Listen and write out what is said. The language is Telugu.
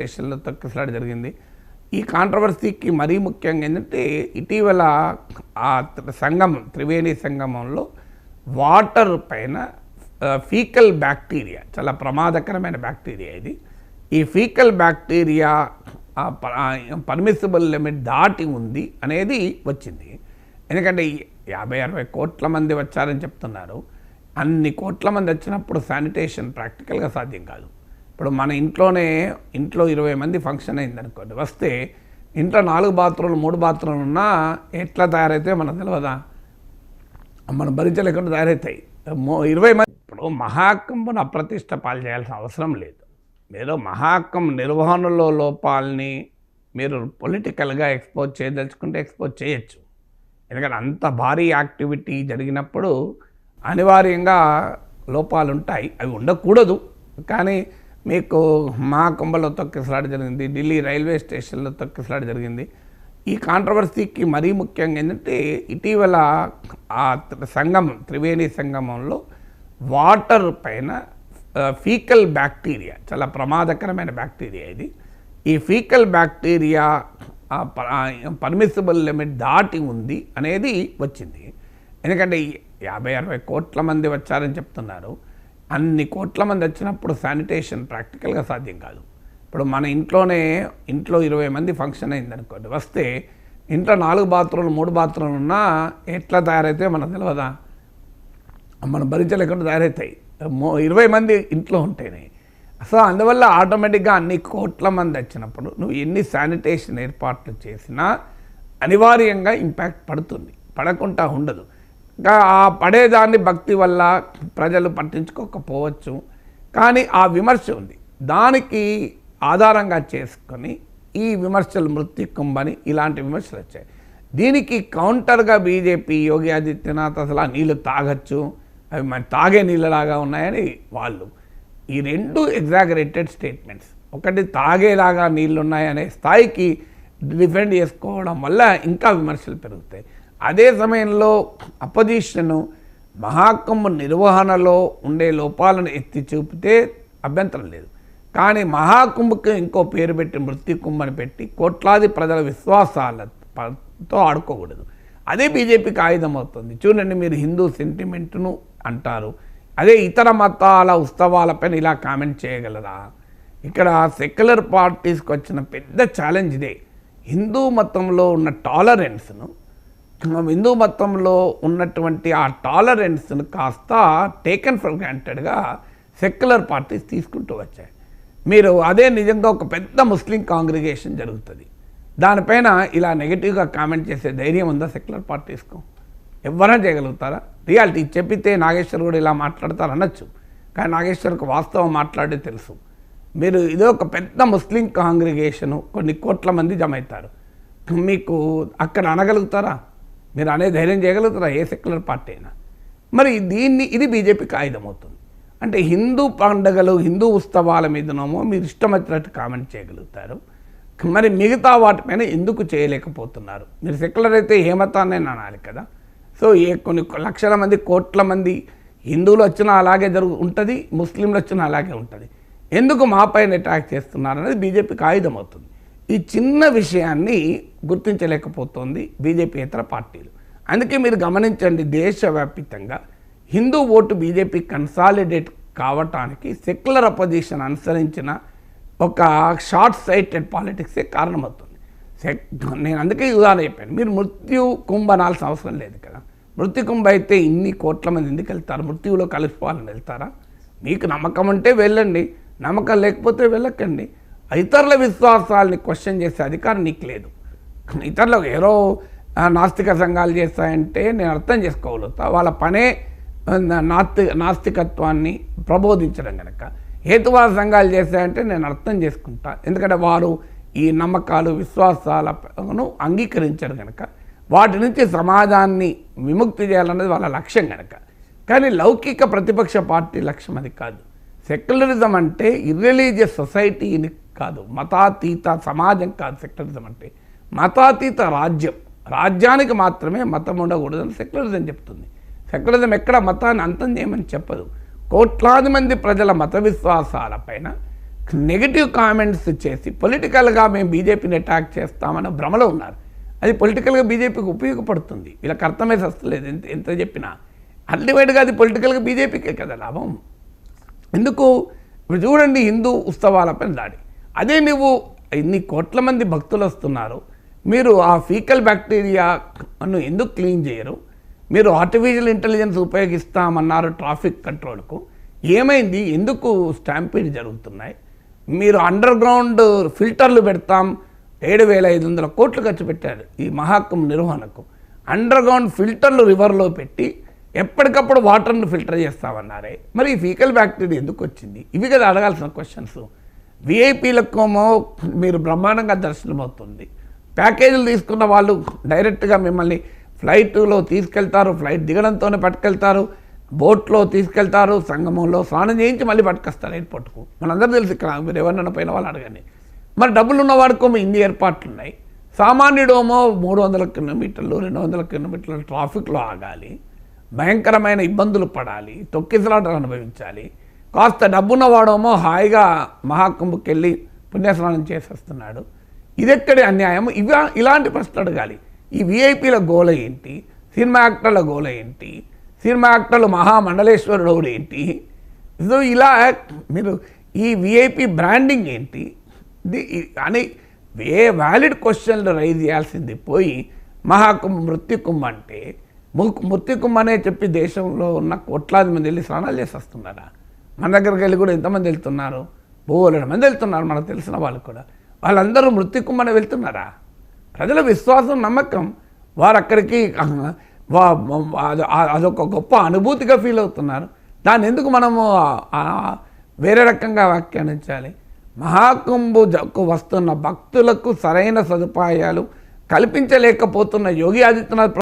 స్టేషన్లో తొక్కిసలాట జరిగింది. ఈ కాంట్రవర్సీకి మరీ ముఖ్యంగా ఏంటంటే ఇటీవల ఆ సంగమం త్రివేణి సంగమంలో వాటర్ పైన ఫీకల్ బ్యాక్టీరియా, చాలా ప్రమాదకరమైన బ్యాక్టీరియా ఇది. ఈ ఫీకల్ బ్యాక్టీరియా పర్మిసిబుల్ లిమిట్ దాటి ఉంది అనేది వచ్చింది. ఎందుకంటే 50-60 కోట్ల మంది వచ్చారని చెప్తున్నారు. అన్ని కోట్ల మంది వచ్చినప్పుడు శానిటేషన్ ప్రాక్టికల్గా సాధ్యం కాదు. ఇప్పుడు మన ఇంట్లో 20 మంది ఫంక్షన్ అయిందనుకోండి, వస్తే ఇంట్లో 4 బాత్రూమ్లు 3 బాత్రూమ్లు ఉన్నా ఎట్లా తయారైతే మనకు తెలియదా? మనం భరించలేకుండా తయారవుతాయి 20 మంది. ఇప్పుడు మహాకుంభను అప్రతిష్ట పాలు చేయాల్సిన అవసరం లేదు. మీరు మహాకుంభ నిర్వహణలో లోపాలని మీరు పొలిటికల్గా ఎక్స్పోజ్ చేయదలుచుకుంటే ఎక్స్పోజ్ చేయొచ్చు. ఎందుకంటే అంత భారీ యాక్టివిటీ జరిగినప్పుడు అనివార్యంగా లోపాలు ఉంటాయి, అవి ఉండకూడదు. కానీ మీకు మహాకుంభలో తొక్కిసలాట జరిగింది, ఢిల్లీ రైల్వే స్టేషన్లో తొక్కిసలాట జరిగింది. ఈ కాంట్రవర్సీకి మరీ ముఖ్యంగా ఏంటంటే ఇటీవల ఆ సంగమం త్రివేణి సంగమంలో వాటర్ పైన ఫీకల్ బ్యాక్టీరియా, చాలా ప్రమాదకరమైన బ్యాక్టీరియా ఇది. ఈ ఫీకల్ బ్యాక్టీరియా పర్మిసిబుల్ లిమిట్ దాటి ఉంది అనేది వచ్చింది. ఎందుకంటే 50-60 కోట్ల మంది వచ్చారని చెప్తున్నారు. అన్ని కోట్ల మంది వచ్చినప్పుడు శానిటేషన్ ప్రాక్టికల్గా సాధ్యం కాదు. ఇప్పుడు మన ఇంట్లో 20 మంది ఫంక్షన్ అయిందనుకోండి, వస్తే ఇంట్లో 4 బాత్రూమ్లు 3 బాత్రూమ్లు ఉన్నా ఎట్లా తయారైతే మనకు తెలియదా? మనం భరించలేకుండా తయారవుతాయి 20 మంది ఇంట్లో ఉంటేనే. సో అందువల్ల ఆటోమేటిక్గా అన్ని కోట్ల మంది వచ్చినప్పుడు నువ్వు ఎన్ని శానిటేషన్ ఏర్పాట్లు చేసినా అనివార్యంగా ఇంపాక్ట్ పడుతుంది, పడకుండా ఉండదు. ఇంకా ఆ పడేదాన్ని భక్తి వల్ల ప్రజలు పట్టించుకోకపోవచ్చు, కానీ ఆ విమర్శ ఉంది. దానికి ఆధారంగా చేసుకొని ఈ విమర్శలు మృత్యు కుంభని ఇలాంటి విమర్శలు వచ్చాయి. దీనికి కౌంటర్గా బీజేపీ యోగి ఆదిత్యనాథ్ అసలు ఆ నీళ్ళు తాగొచ్చు, అవి మన తాగే నీళ్ళలాగా ఉన్నాయని వాళ్ళు, ఈ 2 ఎగ్జాగరేటెడ్ స్టేట్మెంట్స్. ఒకటి తాగేలాగా నీళ్ళు ఉన్నాయనే స్థాయికి డిఫెండ్ చేసుకోవడం వల్ల ఇంకా విమర్శలు పెరుగుతాయి. అదే సమయంలో అపోజిషను మహాకుంభ నిర్వహణలో ఉండే లోపాలను ఎత్తి చూపితే అభ్యంతరం లేదు. కానీ మహాకుంభకి ఇంకో పేరు పెట్టి మృత్యు కుంభ అని పెట్టి కోట్లాది ప్రజల విశ్వాసాలతో ఆడుకోకూడదు. అదే బీజేపీకి ఆయుధం అవుతుంది. చూడండి, మీరు హిందూ సెంటిమెంట్ను అంటారు, అదే ఇతర మతాల ఉత్సవాలపైన ఇలా కామెంట్ చేయగలరా? ఇక్కడ సెక్యులర్ పార్టీస్కి వచ్చిన పెద్ద ఛాలెంజ్ ఇదే. హిందూ మతంలో ఉన్న టాలరెన్స్ను, హిందూ మతంలో ఉన్నటువంటి ఆ టాలరెన్స్ను కాస్త టేకెన్ ఫర్ గ్రాంటెడ్గా సెక్యులర్ పార్టీస్ తీసుకుంటూ వచ్చాయి. మీరు అదే నిజంగా ఒక పెద్ద ముస్లిం కాంగ్రిగేషన్ జరుగుతుంది, దానిపైన ఇలా నెగిటివ్గా కామెంట్ చేసే ధైర్యం ఉందా సెక్యులర్ పార్టీస్కు? ఎవరైనా చేయగలుగుతారా? రియాలిటీ చెప్పితే నాగేశ్వర్ కూడా ఇలా మాట్లాడతారు అనొచ్చు, కానీ నాగేశ్వర్కి వాస్తవం మాట్లాడే తెలుసు. మీరు ఇదే ఒక పెద్ద ముస్లిం కాంగ్రిగేషను, కొన్ని కోట్ల మంది జమ అవుతారు, మీకు అక్కడ అనగలుగుతారా? మీరు అనే ధైర్యం చేయగలుగుతారా ఏ సెక్యులర్ పార్టీ అయినా? మరి ఇది బీజేపీకి ఆయుధం అవుతుంది. అంటే హిందూ పండుగలు హిందూ ఉత్సవాల మీదనేమో మీరు ఇష్టం వచ్చినట్టు కామెంట్ చేయగలుగుతారు, మరి మిగతా వాటిపైన ఎందుకు చేయలేకపోతున్నారు? మీరు సెక్యులర్ అయితే ఏ మతాన్ని అనాలి కదా. సో కొన్ని లక్షల మంది కోట్ల మంది హిందువులు వచ్చినా అలాగే ఉంటుంది, ముస్లింలు వచ్చినా అలాగే ఉంటుంది, ఎందుకు మా పైన అటాక్ చేస్తున్నారు అనేది బీజేపీకి ఆయుధం అవుతుంది. ఈ చిన్న విషయాన్ని గుర్తించలేకపోతుంది బీజేపీయేతర పార్టీలు. అందుకే మీరు గమనించండి, దేశవ్యాప్తంగా హిందూ ఓటు బీజేపీ కన్సాలిడేట్ కావటానికి సెక్యులర్ అపోజిషన్ అనుసరించిన ఒక షార్ట్ సైటెడ్ పాలిటిక్సే కారణమవుతుంది. నేను అందుకే ఉదాహరణ చెప్పాను, మీరు మృత్యు కుంభ అనాల్సిన అవసరం లేదు కదా. మృత్యు కుంభ అయితే ఇన్ని కోట్ల మంది ఎందుకు వెళ్తారు? మృత్యువులో కలిసిపోవాలని వెళ్తారా? మీకు నమ్మకం ఉంటే వెళ్ళండి, నమ్మకం లేకపోతే వెళ్ళకండి. ఇతరుల విశ్వాసాలని క్వశ్చన్ చేసే అధికారం నీకు లేదు. ఇతరులకు ఏదో నాస్తిక సంఘాలు చేస్తాయంటే నేను అర్థం చేసుకోగలుగుతా, వాళ్ళ పనే నాస్తికత్వాన్ని ప్రబోధించడం కనుక. హేతువాద సంఘాలు చేస్తాయంటే నేను అర్థం చేసుకుంటా, ఎందుకంటే వారు ఈ నమ్మకాలు విశ్వాసాలను అంగీకరించరు కనుక, వాటి నుంచి సమాజాన్ని విముక్తి చేయాలన్నది వాళ్ళ లక్ష్యం కనుక. కానీ లౌకిక ప్రతిపక్ష పార్టీ లక్ష్యం అది కాదు. సెక్యులరిజం అంటే ఇర్రిలీజియస్ సొసైటీని కాదు, మతాతీత సమాజం కాదు. సెక్యులరిజం అంటే మతాతీత రాజ్యం, రాజ్యానికి మాత్రమే మతం ఉండకూడదని సెక్యులరిజం చెప్తుంది. సెక్యులరిజం ఎక్కడ మతాన్ని అంతం చేయమని చెప్పదు. కోట్లాది మంది ప్రజల మత విశ్వాసాలపైన నెగిటివ్ కామెంట్స్ చేసి పొలిటికల్గా మేము బీజేపీని అటాక్ చేస్తామన్న భ్రమలో ఉన్నారు. అది పొలిటికల్గా బీజేపీకి ఉపయోగపడుతుంది. వీళ్ళకి అర్థమై వస్తలేదు ఎంత చెప్పినా. అల్టిమేట్గా అది పొలిటికల్గా బీజేపీకే కదా లాభం. ఎందుకు ఇప్పుడు చూడండి, హిందూ ఉత్సవాలపై దాడి. అదే నువ్వు ఇన్ని కోట్ల మంది భక్తులు వస్తున్నారు, మీరు ఆ ఫీకల్ బ్యాక్టీరియాను ఎందుకు క్లీన్ చేయరు? మీరు ఆర్టిఫిషియల్ ఇంటెలిజెన్స్ ఉపయోగిస్తామన్నారు ట్రాఫిక్ కంట్రోల్కు, ఏమైంది? ఎందుకు స్టాంపీడ్ జరుగుతున్నాయి? మీరు అండర్ గ్రౌండ్ ఫిల్టర్లు పెడతాం, 7,500 కోట్లు ఖర్చు పెట్టారు ఈ మహాకుంభ నిర్వహణకు. అండర్ గ్రౌండ్ ఫిల్టర్లు రివర్లో పెట్టి ఎప్పటికప్పుడు వాటర్ను ఫిల్టర్ చేస్తామన్నారే, మరి ఈ ఫీకల్ బ్యాక్టీరియా ఎందుకు వచ్చింది? ఇవి కదా అడగాల్సిన క్వశ్చన్స్. విఐపీలకేమో మీరు బ్రహ్మాండంగా దర్శనం అవుతుంది, ప్యాకేజీలు తీసుకున్న వాళ్ళు డైరెక్ట్గా మిమ్మల్ని ఫ్లైట్లో తీసుకెళ్తారు, ఫ్లైట్ దిగడంతోనే పట్టుకెళ్తారు, బోట్లో తీసుకెళ్తారు, సంగమంలో స్నానం చేయించి మళ్ళీ పట్టుకొస్తారు ఎయిర్పోర్ట్కు. మనందరూ తెలుసు, ఇక్కడ మీరు ఎవరినైనా పోయిన వాళ్ళు అడగండి. మరి డబ్బులు ఉన్నవాడికేమో ఇన్ని ఏర్పాట్లు ఉన్నాయి, సామాన్యుడేమో 300 కిలోమీటర్లు 200 కిలోమీటర్లు ట్రాఫిక్లో ఆగాలి, భయంకరమైన ఇబ్బందులు పడాలి, తొక్కిసలాటలు అనుభవించాలి. కాస్త డబ్బున్నవాడేమో హాయిగా మహాకుంభకి వెళ్ళి పుణ్యస్నానం చేసేస్తున్నాడు. ఇదెక్కడి అన్యాయం? ఇలాంటి ప్రశ్నలు అడగాలి. ఈ విఐపీల గోల ఏంటి? సినిమా యాక్టర్ల గోల ఏంటి? సినిమా యాక్టర్లు మహామండలేశ్వరుడు ఏంటి? సో ఇలా మీరు ఈ విఐపి బ్రాండింగ్ ఏంటి అని వ్యాలిడ్ క్వశ్చన్లు రైజ్ చేయాల్సింది పోయి మహాకుంభ మృత్యుకుంభ అంటే మృత్యుకుంభ అనే చెప్పి దేశంలో ఉన్న కోట్లాది మంది వెళ్ళి స్నానాలు చేసి వస్తున్నారా? మన దగ్గరికి వెళ్ళి కూడా ఎంతమంది వెళ్తున్నారు? బోలెడు మంది వెళ్తున్నారు, మనకు తెలిసిన వాళ్ళు కూడా. వాళ్ళందరూ మృత్యుకుంభనే వెళ్తున్నారా? ప్రజల విశ్వాసం, నమ్మకం, వారు అక్కడికి అదొక గొప్ప అనుభూతిగా ఫీల్ అవుతున్నారు. దాన్ని ఎందుకు మనము వేరే రకంగా వ్యాఖ్యానించాలి? మహాకుంభకు వస్తున్న భక్తులకు సరైన సదుపాయాలు కల్పించలేకపోతున్న యోగి ఆదిత్యనాథ్